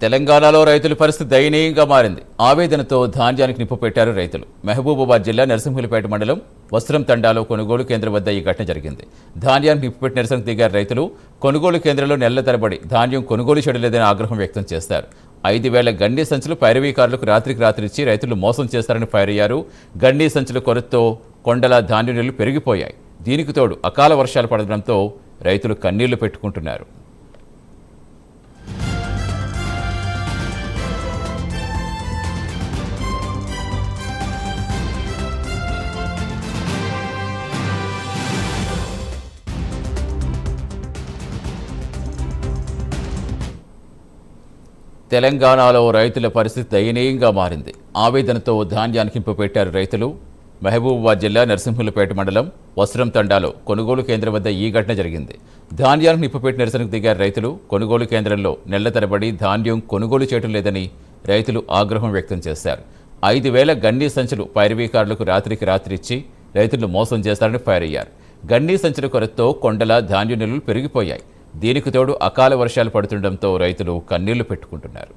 తెలంగాణలో రైతుల పరిస్థితి దయనీయంగా మారింది. ఆవేదనతో ధాన్యానికి నిప్పు పెట్టారు రైతులు. మహబూబాబాద్ జిల్లా నరసింహులపేట మండలం వస్త్రం తండాలో కొనుగోలు కేంద్రం వద్ద ఈ ఘటన జరిగింది. ధాన్యానికి నిప్పు పెట్టి నిరసనకు దిగారు రైతులు. కొనుగోలు కేంద్రంలో నెలల తరబడి ధాన్యం కొనుగోలు చేయలేదని ఆగ్రహం వ్యక్తం చేశారు. 5,000 గండి సంచులు పైరవీకారులకు రాత్రికి రాత్రి ఇచ్చి రైతులు మోసం చేస్తారని ఫైర్ అయ్యారు. గండి సంచుల కొరతతో కొండల ధాన్యం నిల్లు పెరిగిపోయాయి. దీనికి తోడు అకాల వర్షాలు పడడంతో రైతులు కన్నీళ్లు పెట్టుకుంటున్నారు. తెలంగాణలో రైతుల పరిస్థితి దయనీయంగా మారింది. ఆవేదనతో ధాన్యానికి నిప్పు పెట్టారు రైతులు. మహబూబాబాద్ జిల్లా నరసింహులపేట మండలం వస్త్రం తండాలో కొనుగోలు కేంద్రం వద్ద ఈ ఘటన జరిగింది. ధాన్యానికి నిప్పు పెట్టి నిరసనకు దిగారు రైతులు. కొనుగోలు కేంద్రంలో నెలల తరబడి ధాన్యం కొనుగోలు చేయడం లేదని రైతులు ఆగ్రహం వ్యక్తం చేశారు. 5,000 గన్నీ సంచులు పైరవీకారులకు రాత్రికి రాత్రి ఇచ్చి రైతులు మోసం చేస్తారని ఫైర్ అయ్యారు. గన్నీ సంచుల కొరతతో కొండల ధాన్యం నిల్వలు పెరిగిపోయాయి. దీనికి తోడు అకాల వర్షాలు పడుతుండటంతో రైతులు కన్నీళ్లు పెట్టుకుంటున్నారు.